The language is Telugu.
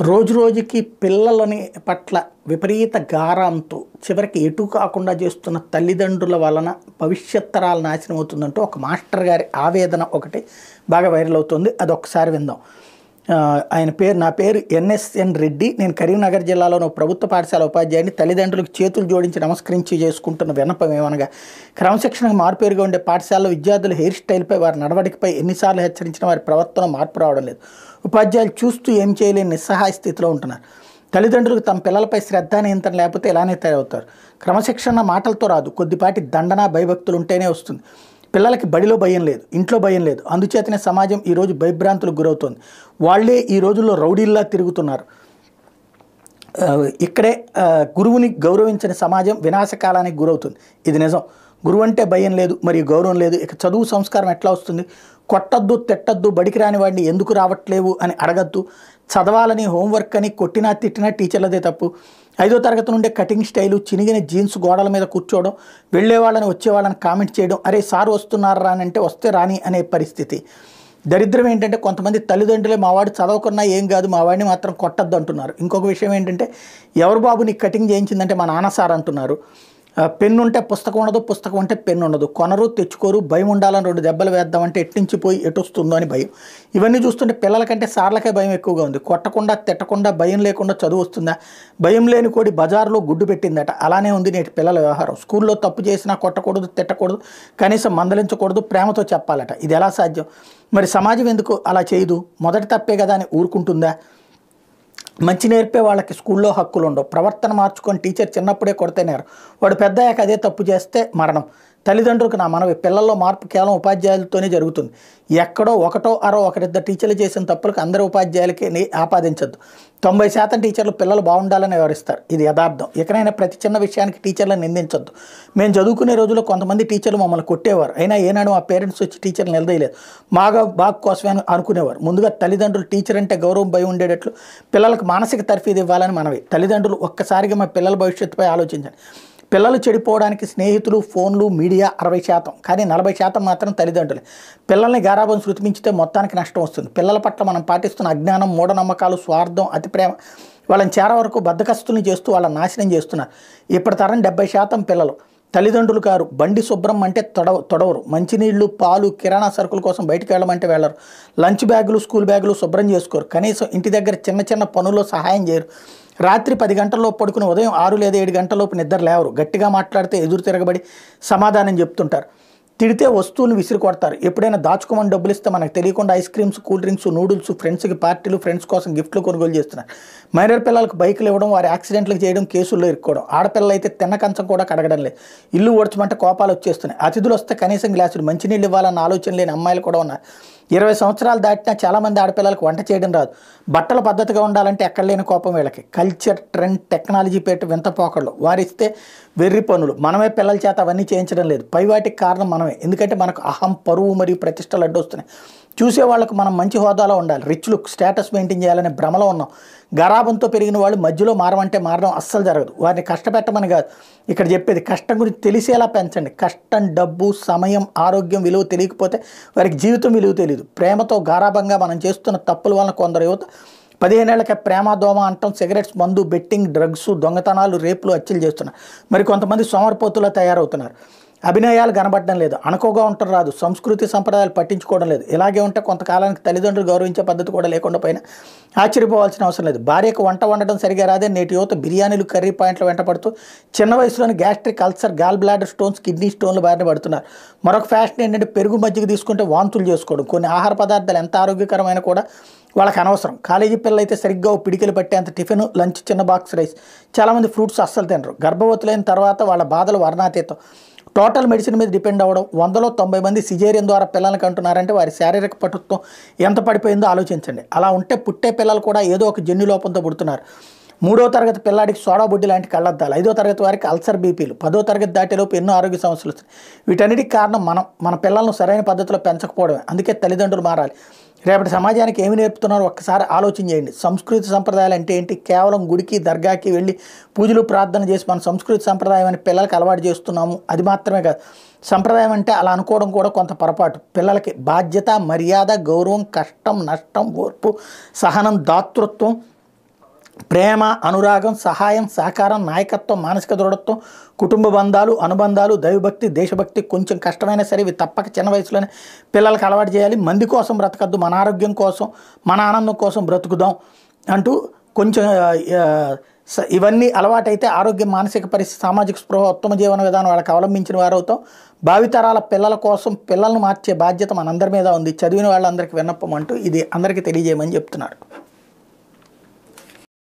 రోజు రోజుకి పిల్లలని పట్ల విపరీత గారంతో చివరికి ఎటు కాకుండా చేస్తున్న తల్లిదండ్రుల వలన భవిష్యత్ తరాలు నాశనం అవుతుందంటూ ఒక మాస్టర్ గారి ఆవేదన ఒకటి బాగా వైరల్ అవుతుంది. అదొకసారి విందాం. నా పేరు ఎన్ఎస్ఎన్ రెడ్డి. నేను కరీంనగర్ జిల్లాలోని ఒక ప్రభుత్వ పాఠశాల ఉపాధ్యాయుని. తల్లిదండ్రులకు చేతులు జోడించి నమస్కరించి చేసుకుంటున్న విన్నపం ఏమనగా, క్రమశిక్షణకు మారుపేరుగా ఉండే పాఠశాలలో విద్యార్థుల హెయిర్ స్టైల్పై, వారి నడవడికపై ఎన్నిసార్లు హెచ్చరించిన వారి ప్రవర్తన మార్పు రావడం లేదు. ఉపాధ్యాయులు చూస్తూ ఏం చేయలేని నిస్సహాయ స్థితిలో ఉంటున్నారు. తల్లిదండ్రులకు తమ పిల్లలపై శ్రద్ధ నియంత్రణ లేకపోతే ఇలానే తయారవుతారు. క్రమశిక్షణ మాటలతో రాదు, కొద్దిపాటి దండన భయభక్తులు ఉంటేనే వస్తుంది. పిల్లలకి బడిలో భయం లేదు, ఇంట్లో భయం లేదు. అందుచేతనే సమాజం ఈరోజు భయభ్రాంతులకు గురవుతోంది. వాళ్లే ఈ రోజుల్లో రౌడీల్లా తిరుగుతున్నారు. ఇక్కడే గురువుని గౌరవించని సమాజం వినాశకాలానికి గురవుతుంది. ఇది నిజం. గురువు అంటే భయం లేదు, మరియు గౌరవం లేదు. ఇక చదువు సంస్కారం ఎట్లా వస్తుంది? కొట్టద్దు, తిట్టద్దు, బడికి రాని వాడిని ఎందుకు రావట్లేవు అని అడగద్దు. చదవాలని, హోంవర్క్ అని కొట్టినా తిట్టినా టీచర్లదే తప్పు. 5వ తరగతి నుండే కటింగ్ స్టైలు, చినిగిన జీన్స్ గోడల మీద కూర్చోవడం, వెళ్ళే వాళ్ళని వచ్చే వాళ్ళని కామెంట్ చేయడం, అరే సార్ వస్తున్నారు రాని అంటే వస్తే రాని అనే పరిస్థితి. దరిద్రం ఏంటంటే కొంతమంది తల్లిదండ్రులే మావాడు చదవకున్నా ఏం కాదు, మా వాడిని మాత్రం కొట్టద్దు అంటున్నారు. ఇంకొక విషయం ఏంటంటే, ఎవరు బాబు నీకు కటింగ్ చేయించిందంటే మా నాన్న సార్ అంటున్నారు. పెన్ను ఉంటే పుస్తకం ఉండదు, పుస్తకం ఉంటే పెన్ను ఉండదు. కొనరు, తెచ్చుకోరు. భయం ఉండాలని 2 దెబ్బలు వేద్దామంటే ఎట్టించి పోయి ఎటు వస్తుందో అని భయం. ఇవన్నీ చూస్తుంటే పిల్లలకంటే సార్లకే భయం ఎక్కువగా ఉంది. కొట్టకుండా, తిట్టకుండా, భయం లేకుండా చదువు వస్తుందా? భయం లేని కోడి బజార్లో గుడ్డు పెట్టిందట. అలానే ఉంది నేటి పిల్లల వ్యవహారం. స్కూల్లో తప్పు చేసినా కొట్టకూడదు, తిట్టకూడదు, కనీసం మందలించకూడదు, ప్రేమతో చెప్పాలట. ఇది ఎలా సాధ్యం? మరి సమాజం ఎందుకు అలా చేయదు? మొదటి తప్పే కదా అని ఊరుకుంటుందా? మంచి నేర్పే వాళ్ళకి స్కూల్లో హక్కులు ఉండవు. ప్రవర్తన మార్చుకొని టీచర్ చిన్నప్పుడే కొడితేనేరు, వాడు పెద్దయ్యాక అదే తప్పు చేస్తే మరణం. తల్లిదండ్రులకు నా మనవి, పిల్లల్లో మార్పు కేవలం ఉపాధ్యాయులతోనే జరుగుతుంది. ఎక్కడో ఒకటో అరో ఒకరిద్దరు టీచర్లు చేసిన తప్పులకు అందరి ఉపాధ్యాయులకి ఆపాదించద్దు. 90% టీచర్లు పిల్లలు బాగుండాలని వివరిస్తారు. ఇది యథార్థం. ఎక్కడైనా ప్రతి చిన్న విషయానికి టీచర్లను నిందించొద్దు. మేము చదువుకునే రోజుల్లో కొంతమంది టీచర్లు మమ్మల్ని కొట్టేవారు. అయినా ఏనాడు మా పేరెంట్స్ వచ్చి టీచర్లు నిలదీయలేదు. బాగు కోసమే అనుకునేవారు. ముందుగా తల్లిదండ్రులు టీచర్ అంటే గౌరవం, భయం ఉండేటట్లు పిల్లలకు మానసిక తర్ఫీదు ఇవ్వాలని మనవి. తల్లిదండ్రులు ఒక్కసారిగా మా పిల్లల భవిష్యత్తుపై ఆలోచించండి. పిల్లలు చెడిపోవడానికి స్నేహితులు, ఫోన్లు, మీడియా 60%, కానీ 40% మాత్రం తల్లిదండ్రులే. పిల్లల్ని గారాబం శృతిమించితే మొత్తానికి నష్టం వస్తుంది. పిల్లల పట్ల మనం పాటిస్తున్న అజ్ఞానం, మూఢనమ్మకాలు, స్వార్థం, అతి ప్రేమ వాళ్ళని చేర వరకు బద్దకస్తుల్ని చేస్తూ వాళ్ళని నాశనం చేస్తున్నారు. ఇప్పటి తరం 70% పిల్లలు. తల్లిదండ్రులు గారు బండి శుభ్రం అంటే తొడవరు. మంచినీళ్లు, పాలు, కిరాణా సరుకుల కోసం బయటికి వెళ్ళమంటే వెళ్ళరు. లంచ్ బ్యాగులు, స్కూల్ బ్యాగులు శుభ్రం చేసుకోరు. కనీసం ఇంటి దగ్గర చిన్న చిన్న పనుల్లో సహాయం చేయరు. రాత్రి 10 గంటల్లో పడుకుని ఉదయం 6 లేదా 7 గంటలలోపు నిద్ర లేవరు. గట్టిగా మాట్లాడితే ఎదురు తిరగబడి సమాధానం చెప్తుంటారు. తిడితే వస్తువులు విసిరి కొడతారు. ఎప్పుడైనా దాచుకోమని డబ్బులు ఇస్తే మనకు తెలియకుండా ice creams, cool drinks, noodles, ఫ్రెండ్స్కి పార్టీలు, ఫ్రెండ్స్ కోసం గిఫ్ట్లు కొనుగోలు చేస్తున్నారు. మైనర్ పిల్లలకు బైకులు ఇవ్వడం, వారి యాక్సిడెంట్లకు చేయడం, కేసుల్లో ఇరుక్కోవడం. ఆడపిల్లలు అయితే తిన్న కంచం కూడా కడగడం లేదు. ఇల్లు ఓడ్చమంటే కోపాలు వచ్చేస్తున్నాయి. అతిథులు వస్తే కనీసం గ్లాసులు మంచినీళ్ళు ఇవ్వాలన్న ఆలోచన లేని అమ్మాయిలు కూడా ఉన్నారు. 20 సంవత్సరాలు దాటినా చాలామంది ఆడపిల్లలకు వంట చేయడం రాదు. బట్టలు పద్ధతిగా ఉండాలంటే ఎక్కడ లేని కోపం వీళ్ళకి. కల్చర్, ట్రెండ్, టెక్నాలజీ పేట వింత పోకళ్ళు. వారిస్తే వెర్రి పనులు. మనమే పిల్లల చేత అవన్నీ చేయించడం లేదు. పై వాటికి కారణం మనమే. ఎందుకంటే మనకు అహం, పరువు మరియు ప్రతిష్టలు అడ్డొస్తున్నాయి. చూసే వాళ్ళకు మనం మంచి హోదాలో ఉండాలి, రిచ్ లుక్, స్టేటస్ మెయింటైన్ చేయాలనే భ్రమలో ఉన్నాం. గరాబంతో పెరిగిన వాళ్ళు మధ్యలో మారమంటే మారడం అస్సలు జరగదు. వారిని కష్టపెట్టమని కాదు ఇక్కడ చెప్పేది, కష్టం గురించి తెలిసేలా పెంచండి. కష్టం, డబ్బు, సమయం, ఆరోగ్యం విలువ తెలియకపోతే వారికి జీవితం విలువ తెలియదు. ప్రేమతో గారాబంగా మనం చేస్తున్న తప్పుల వలన కొందరు యువత 15 ఏళ్లకే ప్రేమ, దోమ అంటాం, సిగరెట్స్, మందు, బెట్టింగ్, డ్రగ్స్, దొంగతనాలు, రేపులు, హత్యలు చేస్తున్నారు. మరి కొంతమంది సోమరిపోతులా తయారవుతున్నారు. అభినయాలు కనబడడం లేదు, అనుకోగా ఉండటం రాదు, సంస్కృతి సంప్రదాయాలు పట్టించుకోవడం లేదు. ఇలాగే ఉంటే కొంతకాలానికి తల్లిదండ్రులు గౌరవించే పద్ధతి కూడా లేకుండా పైన ఆశ్చర్యపోవాల్సిన అవసరం లేదు. భార్యకు వంట వండడం సరిగా రాదే నేటి యువత బిర్యానీలు, కర్రీ పాయింట్లు వెంటపడుతూ చిన్న వయసులోని gastric ulcer, gall bladder stones, kidney స్టోన్లు బారిన పడుతున్నారు. మరొక ఫ్యాషన్ ఏంటంటే పెరుగు, మజ్జిగ తీసుకుంటే వాంతులు చేసుకోవడం. కొన్ని ఆహార పదార్థాలు ఎంత ఆరోగ్యకరమైన కూడా వాళ్ళకి అనవసరం. కాలేజీ పిల్లలు అయితే సరిగ్గా పిడికిలు పట్టేంత టిఫిన్, లంచ్, చిన్న బాక్స్ రైస్. చాలామంది ఫ్రూట్స్ అస్సలు తినరు. గర్భవతులైన తర్వాత వాళ్ళ బాధలు వర్ణాతీతం. టోటల్ మెడిసిన్ మీద డిపెండ్ అవ్వడం. 100లో 90 మంది సిజేరియన్ ద్వారా పిల్లలకి అంటున్నారంటే వారి శారీరక పటుత్వం ఎంత పడిపోయిందో ఆలోచించండి. అలా ఉంటే పుట్టే పిల్లలు కూడా ఏదో ఒక జన్యు లోపంతో పుడుతున్నారు. 3వ తరగతి పిల్లాడికి సోడా బుడ్డి లాంటి కళ్ళద్దాలు, 5వ తరగతి వారికి అల్సర్, బీపీలు, 10వ తరగతి దాటేలోపు ఎన్నో ఆరోగ్య సమస్యలు వస్తాయి. వీటన్నిటికి కారణం మన పిల్లలను సరైన పద్ధతిలో పెంచకపోవడమే. అందుకే తల్లిదండ్రులు మారాలి. రేపటి సమాజానికి ఏమి నేర్పుతున్నారో ఒక్కసారి ఆలోచన చేయండి. సంస్కృతి సంప్రదాయాలు అంటే ఏంటి? కేవలం గుడికి, దర్గాకి వెళ్ళి పూజలు, ప్రార్థన చేసి మన సంస్కృతి సంప్రదాయం అని పిల్లలకి అలవాటు చేస్తున్నాము. అది మాత్రమే కాదు, సంప్రదాయం అంటే అలా అనుకోవడం కూడా కొంత పొరపాటు. పిల్లలకి బాధ్యత, మర్యాద, గౌరవం, కష్టం, నష్టం, ఓర్పు, సహనం, దాతృత్వం, ప్రేమ, అనురాగం, సహాయం, సహకారం, నాయకత్వం, మానసిక దృఢత్వం, కుటుంబ బంధాలు, అనుబంధాలు, దైవభక్తి, దేశభక్తి కొంచెం కష్టమైనా సరే ఇవి తప్పక చిన్న వయసులోనే పిల్లలకు అలవాటు చేయాలి. మంది కోసం బ్రతకద్దు, మన ఆరోగ్యం కోసం, మన ఆనందం కోసం బ్రతుకుదాం అంటూ కొంచెం ఇవన్నీ అలవాటైతే ఆరోగ్యం, మానసిక పరిస్థితి, సామాజిక స్పృహ, ఉత్తమ జీవన విధానం వాళ్ళకి అవలంబించిన వారు అవుతాం. భావితరాల పిల్లల కోసం పిల్లలను మార్చే బాధ్యత మనందరి మీద ఉంది. చదివిన వాళ్ళందరికీ విన్నపం అంటూ ఇది అందరికీ తెలియజేయమని చెప్తున్నారు.